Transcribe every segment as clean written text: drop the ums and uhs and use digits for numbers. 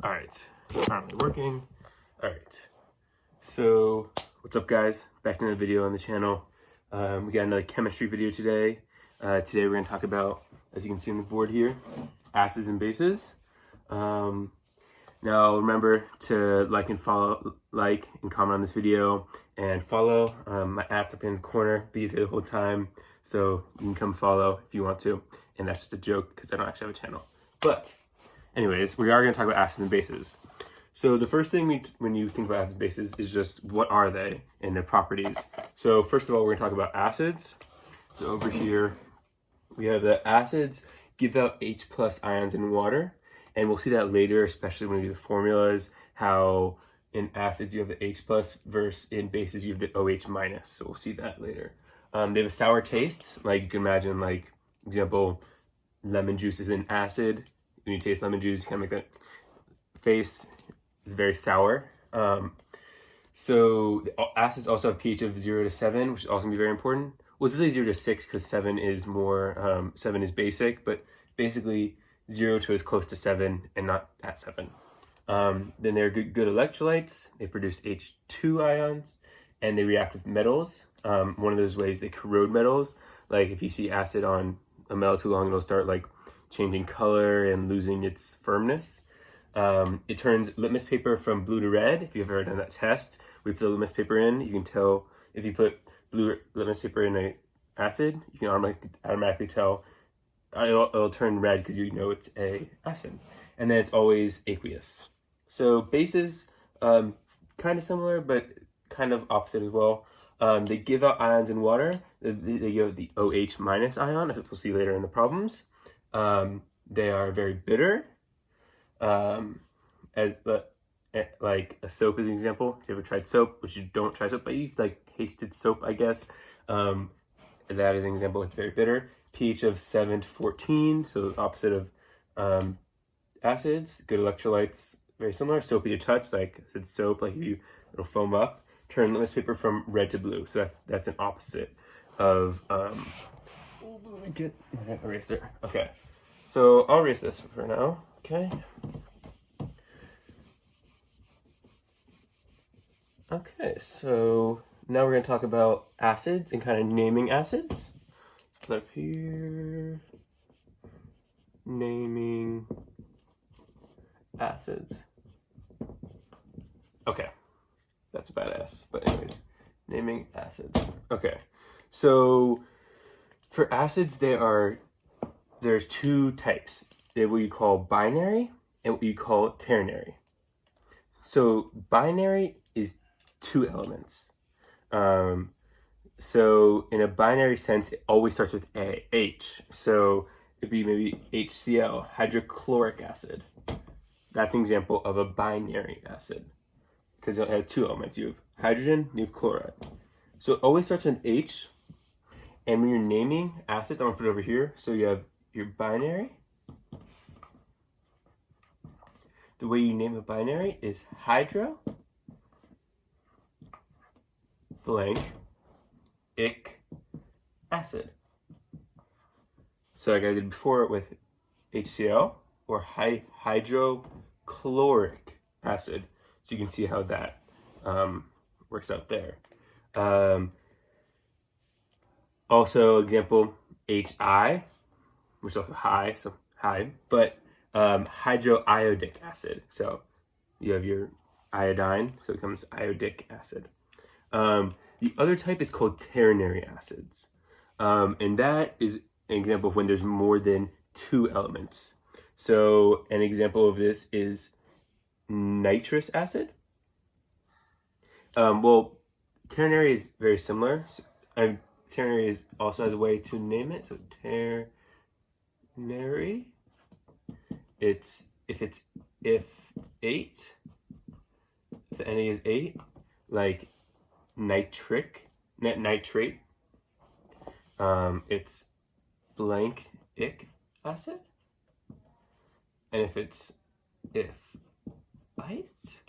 All right, finally working. All right, so what's up, guys? Back to another video on the channel. We got another chemistry video today. Today we're gonna talk about, as you can see on the board here, acids and bases. Now remember to like and comment on this video and follow. My at's up in the corner, be here the whole time, so you can come follow if you want to. And that's just a joke because I don't actually have a channel. But anyways, we are going to talk about acids and bases. So the first thing when you think about acids and bases is just what are they and their properties. So first of all, we're going to talk about acids. So over here, we have the acids give out H+ ions in water. And we'll see that later, especially when we do the formulas, how in acids you have the H+ versus in bases you have the OH-. So we'll see that later. They have a sour taste. Like you can imagine, like, example, lemon juice is an acid. When you taste lemon juice, you kind of make that face. It's very sour. So acids also have pH of 0 to 7, which is also going to be very important. Well, it's really 0 to 6 because 7 is more, 7 is basic, but basically 0 to as close to 7 and not at 7. Then they're good electrolytes. They produce H2 ions and they react with metals. One of those ways they corrode metals. Like if you see acid on a metal too long, it'll start like changing color and losing its firmness. It turns litmus paper from blue to red. If you've ever done that test, we put the litmus paper in, you can tell if you put blue litmus paper in an acid, you can automatically tell it'll turn red because you know it's a acid. And then it's always aqueous. So bases, kind of similar, but kind of opposite as well. They give out ions in water. They give out the OH- ion, as we'll see later in the problems. They are very bitter. Like a soap is an example. If you ever tried soap, which you don't try soap, but you've like tasted soap, I guess. That is an example. It's very bitter. pH of 7 to 14, so the opposite of acids. Good electrolytes, very similar. Soapy to touch, like I said, soap, like it'll foam up. Turn litmus paper from red to blue, so that's an opposite of get my eraser. Okay, so I'll erase this for now. Okay. Okay, so now we're going to talk about acids and kind of naming acids. Put up here, naming acids. Okay, that's badass. But anyways, naming acids. Okay, so for acids, there's two types. They have what you call binary and what you call ternary. So binary is 2 elements. So in a binary sense, it always starts with H. So it'd be maybe HCl, hydrochloric acid. That's an example of a binary acid because it has 2 elements. You have hydrogen, you have chloride. So it always starts with H. And when you're naming acids, I'm gonna put it over here. So you have your binary. The way you name a binary is hydro blank ic acid. So like I did before with HCl or hydrochloric acid. So you can see how that works out there. Also example HI, which is also high, so high, but hydroiodic acid. So you have your iodine, so it becomes iodic acid. The other type is called ternary acids. And that is an example of when there's more than 2 elements. So an example of this is nitrous acid. Well, ternary is very similar. Ternary is also has a way to name it. So ternary, if 8, if the Na is 8, like nitrate, it's blank ic acid. And if ice,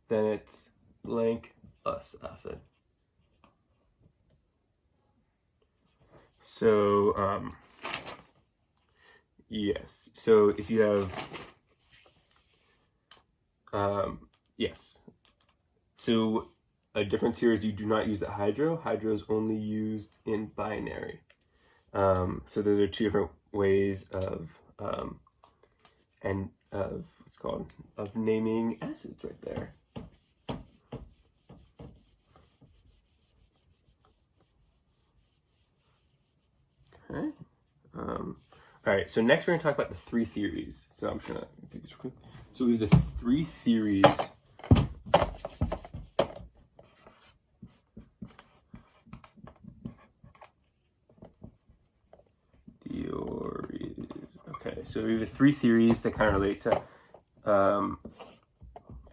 then it's blank us acid. So yes, so if you have Yes. So a difference here is you do not use the hydro. Hydro is only used in binary. So those are two different ways of of naming acids right there. Okay. All right. So next we're going to talk about the three theories. So I'm just going to do this quick. So we have the three theories. Okay, so we have the three theories that kind of relate to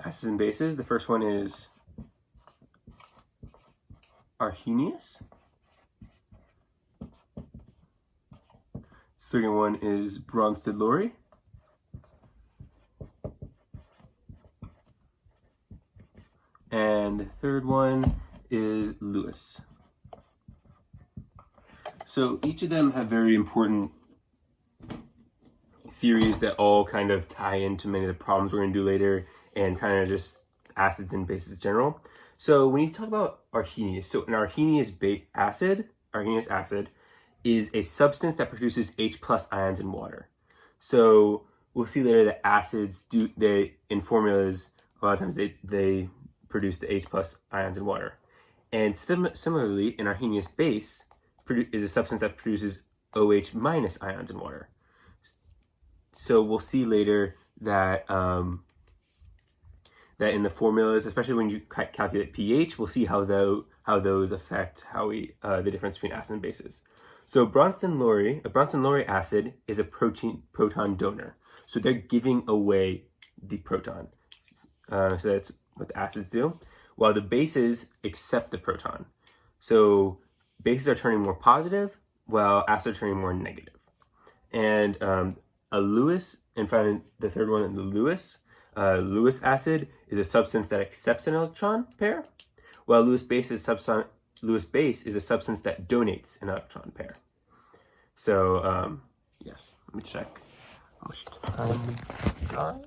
acids and bases. The first one is Arrhenius. Second one is Bronsted-Lowry. And the third one is Lewis. So each of them have very important theories that all kind of tie into many of the problems we're going to do later, and kind of just acids and bases in general. So when you talk about Arrhenius, so an Arrhenius acid is a substance that produces H plus ions in water. So we'll see later that acids in formulas, a lot of times they produce the H plus ions in water. And similarly, an Arrhenius base is a substance that produces OH minus ions in water. So we'll see later that that in the formulas, especially when you calculate pH, we'll see how those affect the difference between acids and bases. So Bronsted-Lowry acid is a proton donor. So they're giving away the proton. So that's what the acids do, while the bases accept the proton. So bases are turning more positive, while acids are turning more negative. And a Lewis, and finally the third one, the Lewis acid is a substance that accepts an electron pair, while Lewis base is a substance that donates an electron pair. So yes, let me check how much time we got.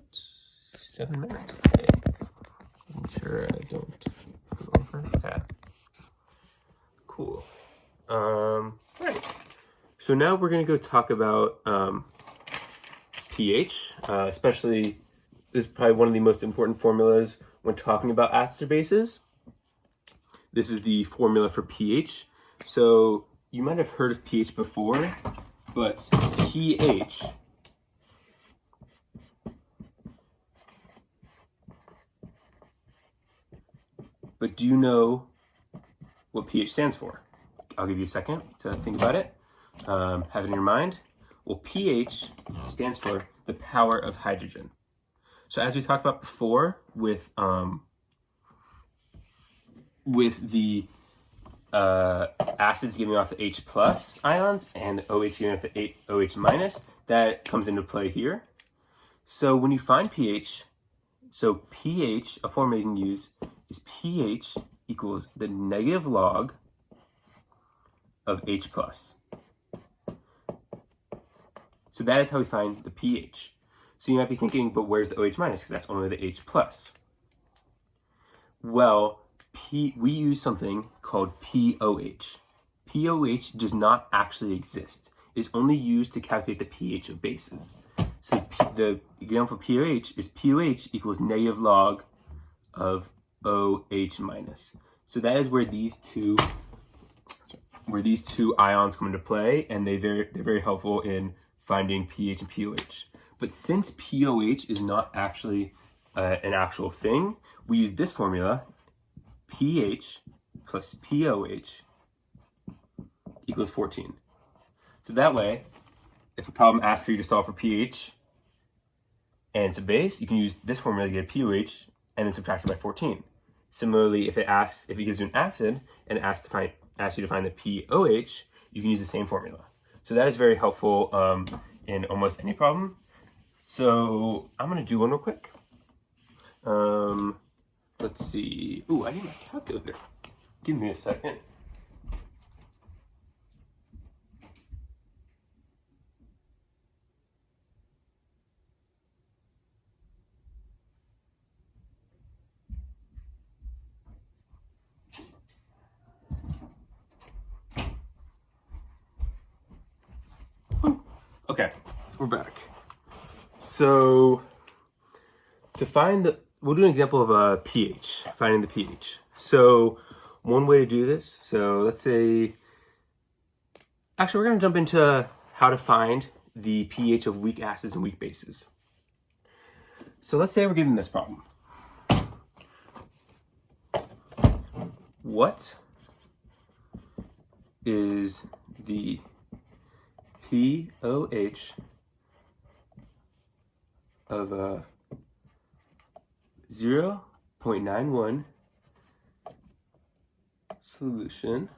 7 minutes. Okay. I'm sure I don't go over. Okay. Cool. All right. So now we're gonna go talk about pH, especially this is probably one of the most important formulas when talking about acids or bases. This is the formula for pH. So you might have heard of pH before, but pH but do you know what pH stands for? I'll give you a second to think about it. Have it in your mind. Well, pH stands for the power of hydrogen. So as we talked about before with the acids giving off the H plus ions and OH giving off the OH minus, that comes into play here. So when you find pH, so pH, a formula you can use is pH equals the negative log of H plus. So that is how we find the pH. So you might be thinking, but where's the OH minus? Because that's only the H plus. Well, we use something called POH. POH does not actually exist. It is only used to calculate the pH of bases. So the example for pOH is POH equals negative log of OH minus. So that is where these two ions come into play, and they're very helpful in finding pH and POH. But since POH is not actually an actual thing, we use this formula, pH plus POH equals 14. So that way, if a problem asks for you to solve for pH and it's a base, you can use this formula to get a pOH and then subtract it by 14. Similarly, if it gives you an acid and it asks you to find the pOH, you can use the same formula. So that is very helpful in almost any problem. So I'm gonna do one real quick. Let's see. Ooh, I need my calculator. Give me a second. Okay, we're back. So to find we'll do an example of a pH, finding the pH. So one way to do this, so let's say, actually we're gonna jump into how to find the pH of weak acids and weak bases. So let's say we're given this problem. What is the pOH of a 0.91 solution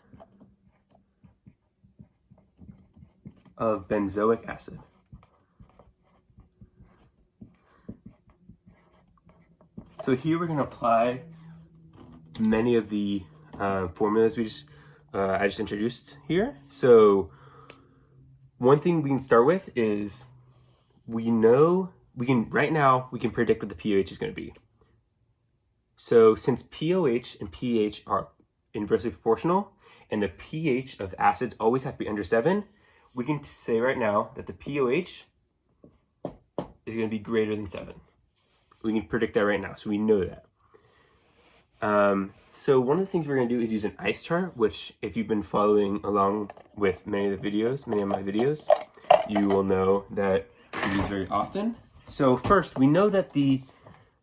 of benzoic acid? So here we're going to apply many of the formulas I just introduced here. So one thing we can start with is right now we can predict what the pH is going to be. So since pOH and pH are inversely proportional and the pH of acids always have to be under 7, we can say right now that the pOH is going to be greater than 7. We can predict that right now, so we know that. So one of the things we're going to do is use an ice chart, which if you've been following along with many of my videos, you will know that we use very often. So first, we know that the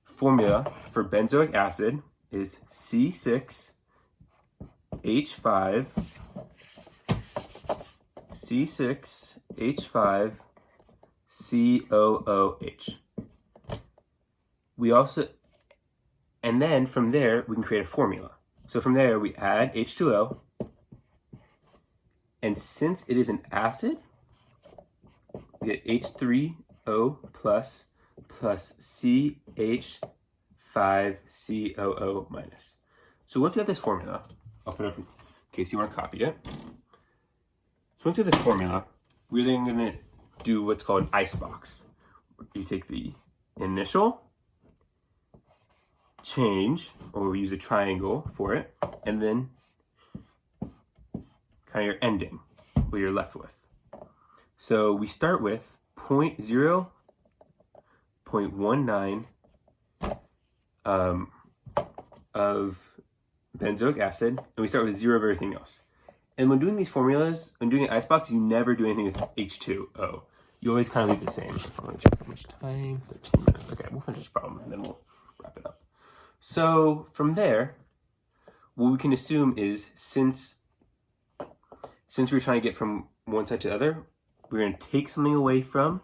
formula for benzoic acid is C6H5COOH. And then from there, we can create a formula. So from there, we add H2O. And since it is an acid, we get H3O plus CH5COO minus. So once we have this formula, I'll put it up in case you want to copy it. So once we have this formula, we're then going to do what's called an icebox. You take the initial, change, or we use a triangle for it, and then kind of your ending, what you're left with. So we start with 0.19 of benzoic acid, and we start with 0 of everything else. And when doing these formulas, when doing an icebox, you never do anything with H2O. You always kind of leave the same. How much time? 13 minutes. Okay, we'll finish this problem, and then we'll wrap it up. So from there, what we can assume is since we're trying to get from one side to the other, we're going to take something away from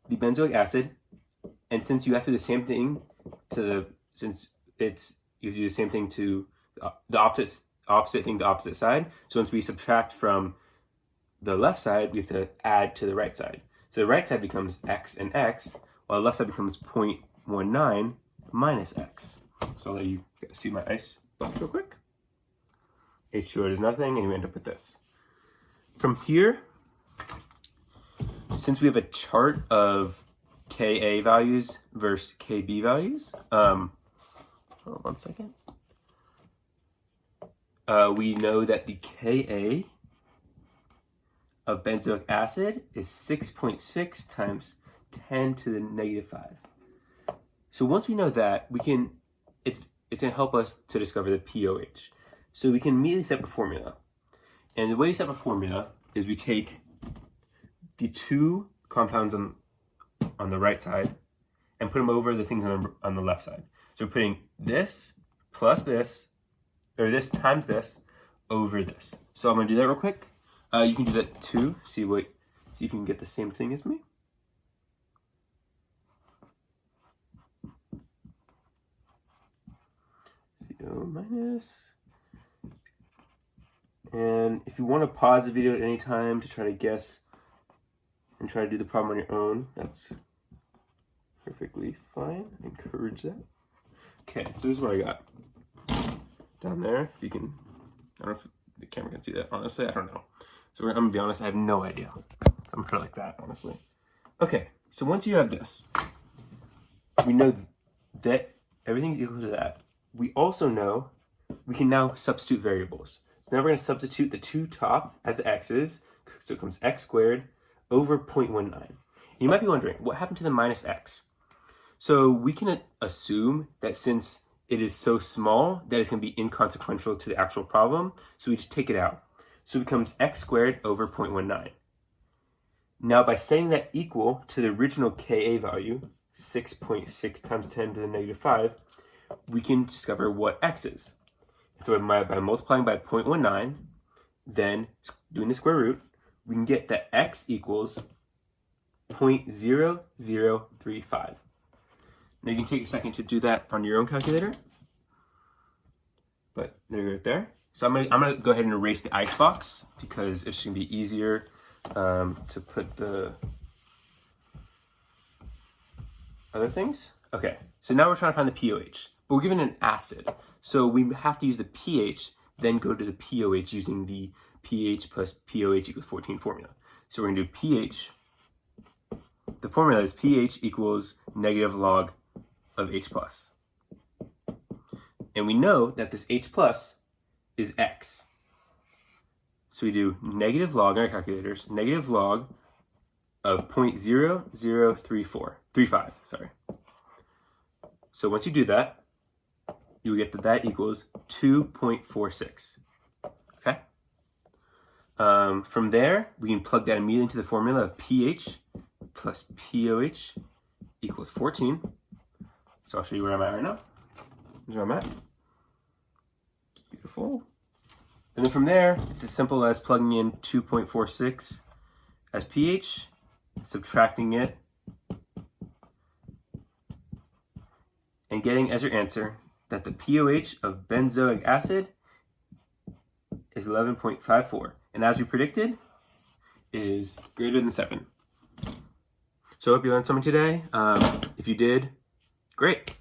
the benzoic acid, and since you have to do the same thing you have to do the same thing to the opposite thing to opposite side. So once we subtract from the left side, we have to add to the right side. So the right side becomes X and X, while the left side becomes 0.19 minus X. So I'll let you see my ice box real quick. H2O is nothing, and you end up with this. From here, since we have a chart of Ka values versus Kb values, hold on 1 second. We know that the Ka of benzoic acid is 6.6 times 10 to the negative 5. So once we know that, it's going to help us to discover the pOH. So we can immediately set up a formula. And the way you set up a formula is we take the two compounds on the right side and put them over the things on the left side. So we're putting this plus this, or this times this, over this. So I'm going to do that real quick. You can do that too. See if you can get the same thing as me. CO minus. And if you want to pause the video at any time to try to guess and try to do the problem on your own, that's perfectly fine. I encourage that. Okay, so this is what I got down there. If you can, I don't know if the camera can see that. Honestly, I don't know. So I'm gonna be honest, I have no idea. So I'm gonna put it like that, honestly. Okay, so once you have this, we know that everything's equal to that. We also know we can now substitute variables. So now we're gonna substitute the two top as the x's, so it becomes x squared over 0.19. You might be wondering, what happened to the minus x? So we can assume that since it is so small that it's going to be inconsequential to the actual problem, so we just take it out. So it becomes x squared over 0.19. Now by setting that equal to the original Ka value, 6.6 times 10 to the negative 5, we can discover what x is. So by multiplying by 0.19, then doing the square root, we can get that x equals 0.0035. Now you can take a second to do that on your own calculator. But there, right there. So I'm gonna go ahead and erase the icebox because it's gonna be easier to put the other things. Okay, so now we're trying to find the pOH, but we're given an acid, so we have to use the pH, then go to the pOH using the pH plus pOH equals 14 formula. So we're gonna do pH. The formula is pH equals negative log of H plus. And we know that this H plus is X. So we do negative log in our calculators, negative log of 0.0035, sorry. So once you do that, you will get that equals 2.46, okay? From there, we can plug that immediately into the formula of pH plus pOH equals 14. So I'll show you where I'm at right now. Here's where I'm at. Beautiful. And then from there, it's as simple as plugging in 2.46 as pH, subtracting it, and getting as your answer that the pOH of benzoic acid is 11.54. And as we predicted, is greater than 7. So I hope you learned something today. If you did, great.